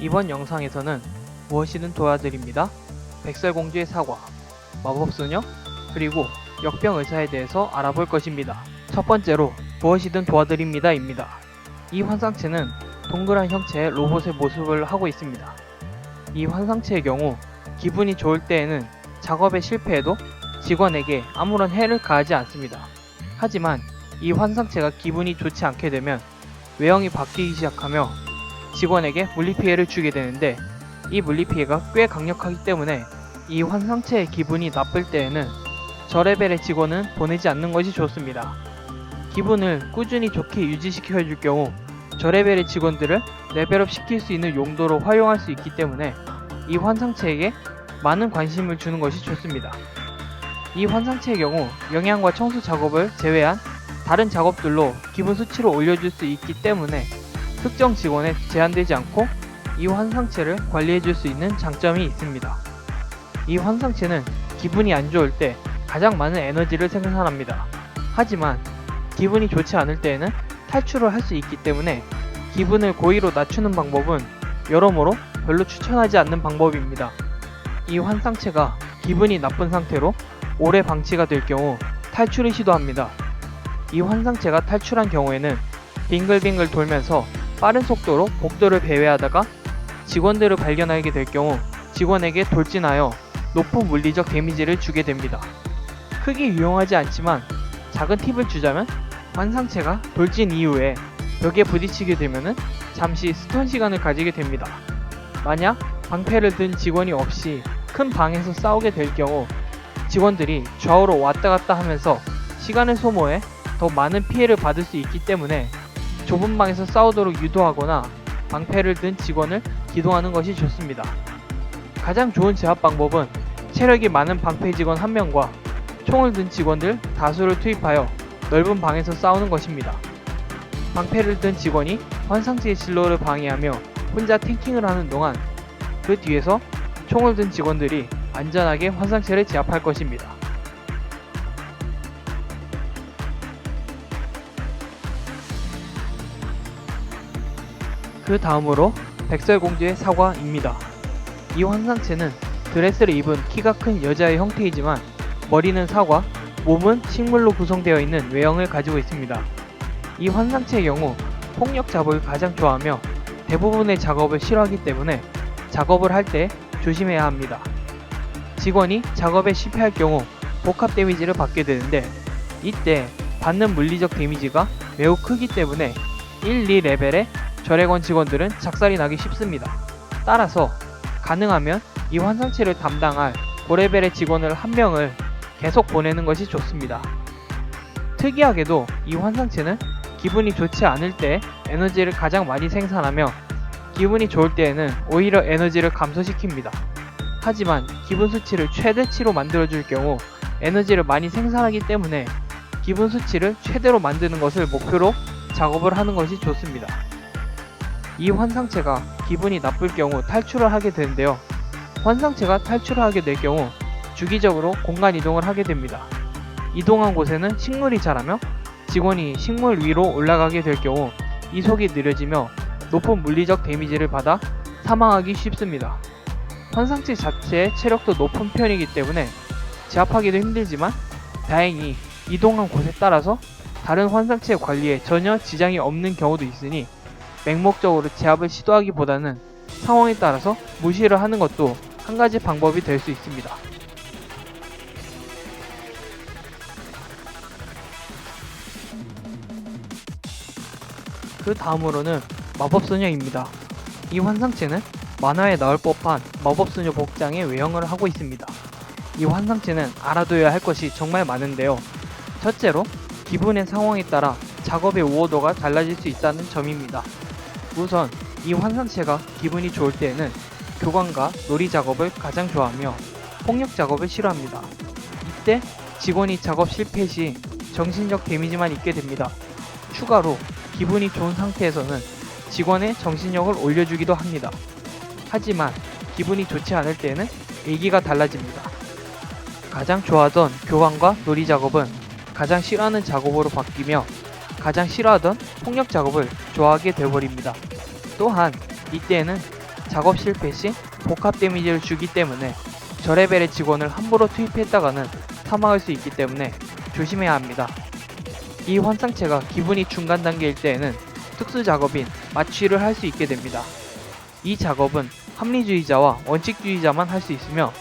이번 영상에서는 무엇이든 도와드립니다. 백설공주의 사과, 마법소녀, 그리고 역병의사에 대해서 알아볼 것입니다. 첫 번째로 무엇이든 도와드립니다 입니다. 이 환상체는 동그란 형체의 로봇의 모습을 하고 있습니다. 이 환상체의 경우 기분이 좋을 때에는 작업에 실패해도 직원에게 아무런 해를 가하지 않습니다. 하지만 이 환상체가 기분이 좋지 않게 되면 외형이 바뀌기 시작하며 직원에게 물리피해를 주게 되는데, 이 물리피해가 꽤 강력하기 때문에 이 환상체의 기분이 나쁠 때에는 저레벨의 직원은 보내지 않는 것이 좋습니다. 기분을 꾸준히 좋게 유지시켜줄 경우 저레벨의 직원들을 레벨업 시킬 수 있는 용도로 활용할 수 있기 때문에 이 환상체에게 많은 관심을 주는 것이 좋습니다. 이 환상체의 경우 영양과 청소 작업을 제외한 다른 작업들로 기분 수치를 올려줄 수 있기 때문에 특정 직원에 제한되지 않고 이 환상체를 관리해줄 수 있는 장점이 있습니다. 이 환상체는 기분이 안 좋을 때 가장 많은 에너지를 생산합니다. 하지만 기분이 좋지 않을 때에는 탈출을 할 수 있기 때문에 기분을 고의로 낮추는 방법은 여러모로 별로 추천하지 않는 방법입니다. 이 환상체가 기분이 나쁜 상태로 오래 방치가 될 경우 탈출을 시도합니다. 이 환상체가 탈출한 경우에는 빙글빙글 돌면서 빠른 속도로 복도를 배회하다가 직원들을 발견하게 될 경우 직원에게 돌진하여 높은 물리적 데미지를 주게 됩니다. 크게 유용하지 않지만 작은 팁을 주자면, 환상체가 돌진 이후에 벽에 부딪히게 되면 잠시 스턴 시간을 가지게 됩니다. 만약 방패를 든 직원이 없이 큰 방에서 싸우게 될 경우 직원들이 좌우로 왔다 갔다 하면서 시간을 소모해 더 많은 피해를 받을 수 있기 때문에 좁은 방에서 싸우도록 유도하거나 방패를 든 직원을 기동하는 것이 좋습니다. 가장 좋은 제압 방법은 체력이 많은 방패 직원 1명과 총을 든 직원들 다수를 투입하여 넓은 방에서 싸우는 것입니다. 방패를 든 직원이 환상체의 진로를 방해하며 혼자 탱킹을 하는 동안 그 뒤에서 총을 든 직원들이 안전하게 환상체를 제압할 것입니다. 그 다음으로 백설공주의 사과입니다. 이 환상체는 드레스를 입은 키가 큰 여자의 형태이지만 머리는 사과, 몸은 식물로 구성되어 있는 외형을 가지고 있습니다. 이 환상체의 경우 폭력 작업을 가장 좋아하며 대부분의 작업을 싫어하기 때문에 작업을 할 때 조심해야 합니다. 직원이 작업에 실패할 경우 복합 데미지를 받게 되는데, 이때 받는 물리적 데미지가 매우 크기 때문에 1, 2레벨의 절액원 직원들은 작살이 나기 쉽습니다. 따라서 가능하면 이 환상체를 담당할 고레벨의 직원을 1명을 계속 보내는 것이 좋습니다. 특이하게도 이 환상체는 기분이 좋지 않을 때 에너지를 가장 많이 생산하며 기분이 좋을 때에는 오히려 에너지를 감소시킵니다. 하지만 기분 수치를 최대치로 만들어줄 경우 에너지를 많이 생산하기 때문에 기분 수치를 최대로 만드는 것을 목표로 작업을 하는 것이 좋습니다. 이 환상체가 기분이 나쁠 경우 탈출을 하게 되는데요. 환상체가 탈출을 하게 될 경우 주기적으로 공간 이동을 하게 됩니다. 이동한 곳에는 식물이 자라며 직원이 식물 위로 올라가게 될 경우 이속이 느려지며 높은 물리적 데미지를 받아 사망하기 쉽습니다. 환상체 자체의 체력도 높은 편이기 때문에 제압하기도 힘들지만 다행히 이동한 곳에 따라서 다른 환상체 관리에 전혀 지장이 없는 경우도 있으니 맹목적으로 제압을 시도하기보다는 상황에 따라서 무시를 하는 것도 한 가지 방법이 될 수 있습니다. 그 다음으로는 마법소녀입니다. 이 환상체는 만화에 나올 법한 마법소녀 복장의 외형을 하고 있습니다. 이 환상체는 알아둬야 할 것이 정말 많은데요. 첫째로 기분의 상황에 따라 작업의 우호도가 달라질 수 있다는 점입니다. 우선 이 환상체가 기분이 좋을 때에는 교관과 놀이 작업을 가장 좋아하며 폭력 작업을 싫어합니다. 이때 직원이 작업 실패 시 정신적 데미지만 입게 됩니다. 추가로 기분이 좋은 상태에서는 직원의 정신력을 올려주기도 합니다. 하지만 기분이 좋지 않을 때에는 얘기가 달라집니다. 가장 좋아하던 교환과 놀이 작업은 가장 싫어하는 작업으로 바뀌며 가장 싫어하던 폭력 작업을 좋아하게 되어버립니다. 또한 이때에는 작업 실패 시 복합 데미지를 주기 때문에 저레벨의 직원을 함부로 투입했다가는 사망할 수 있기 때문에 조심해야 합니다. 이 환상체가 기분이 중간 단계일 때에는 특수 작업인 마취를 할 수 있게 됩니다. 이 작업은 합리주의자와 원칙주의자만 할 수 있으며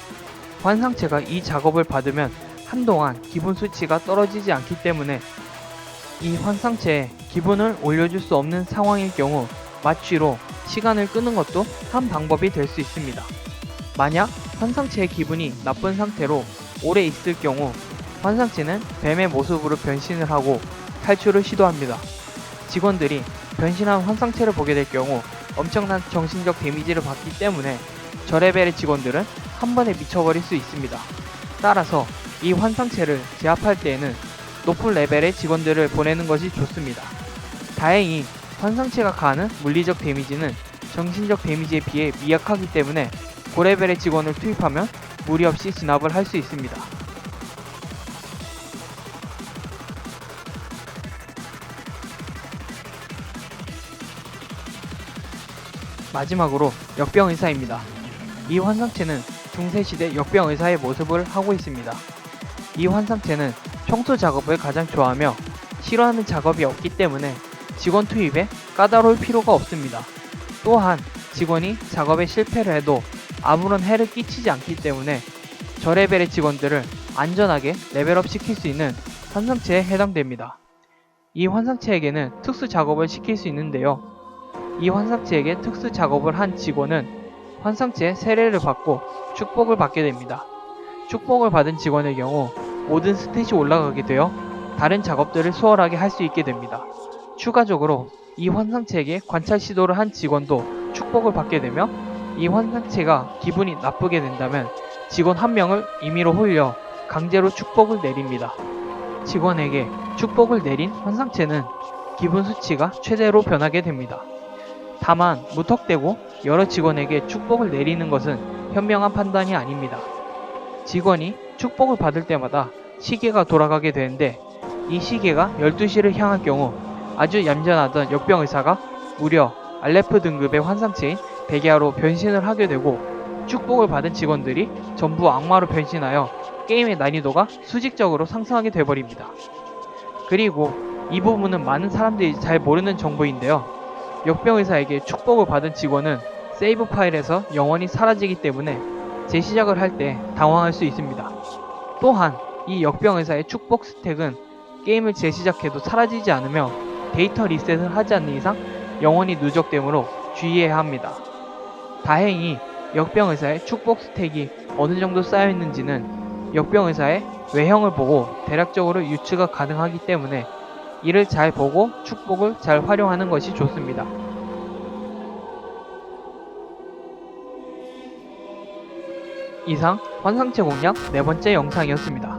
환상체가 이 작업을 받으면 한동안 기분 수치가 떨어지지 않기 때문에 이 환상체에 기분을 올려줄 수 없는 상황일 경우 마취로 시간을 끄는 것도 한 방법이 될 수 있습니다. 만약 환상체의 기분이 나쁜 상태로 오래 있을 경우 환상체는 뱀의 모습으로 변신을 하고 탈출을 시도합니다. 직원들이 변신한 환상체를 보게 될 경우 엄청난 정신적 데미지를 받기 때문에 저레벨의 직원들은 한 번에 미쳐버릴 수 있습니다. 따라서 이 환상체를 제압할 때에는 높은 레벨의 직원들을 보내는 것이 좋습니다. 다행히 환상체가 가하는 물리적 데미지는 정신적 데미지에 비해 미약하기 때문에 고레벨의 직원을 투입하면 무리 없이 진압을 할 수 있습니다. 마지막으로 역병의사입니다. 이 환상체는 중세시대 역병의사의 모습을 하고 있습니다. 이 환상체는 청소 작업을 가장 좋아하며 싫어하는 작업이 없기 때문에 직원 투입에 까다로울 필요가 없습니다. 또한 직원이 작업에 실패를 해도 아무런 해를 끼치지 않기 때문에 저레벨의 직원들을 안전하게 레벨업 시킬 수 있는 환상체에 해당됩니다. 이 환상체에게는 특수 작업을 시킬 수 있는데요. 이 환상체에게 특수 작업을 한 직원은 환상체의 세례를 받고 축복을 받게 됩니다. 축복을 받은 직원의 경우 모든 스탯이 올라가게 되어 다른 작업들을 수월하게 할 수 있게 됩니다. 추가적으로 이 환상체에게 관찰 시도를 한 직원도 축복을 받게 되며 이 환상체가 기분이 나쁘게 된다면 직원 한 명을 임의로 홀려 강제로 축복을 내립니다. 직원에게 축복을 내린 환상체는 기분 수치가 최대로 변하게 됩니다. 다만 무턱대고 여러 직원에게 축복을 내리는 것은 현명한 판단이 아닙니다. 직원이 축복을 받을 때마다 시계가 돌아가게 되는데 이 시계가 12시를 향할 경우 아주 얌전하던 역병의사가 무려 알레프 등급의 환상체인 베게아로 변신을 하게 되고 축복을 받은 직원들이 전부 악마로 변신하여 게임의 난이도가 수직적으로 상승하게 되어버립니다. 그리고 이 부분은 많은 사람들이 잘 모르는 정보인데요. 역병의사에게 축복을 받은 직원은 세이브 파일에서 영원히 사라지기 때문에 재시작을 할 때 당황할 수 있습니다. 또한 이 역병의사의 축복 스택은 게임을 재시작해도 사라지지 않으며 데이터 리셋을 하지 않는 이상 영원히 누적되므로 주의해야 합니다. 다행히 역병의사의 축복 스택이 어느 정도 쌓여 있는지는 역병의사의 외형을 보고 대략적으로 유추가 가능하기 때문에 이를 잘 보고 축복을 잘 활용하는 것이 좋습니다. 이상 환상체 공략 4번째 영상이었습니다.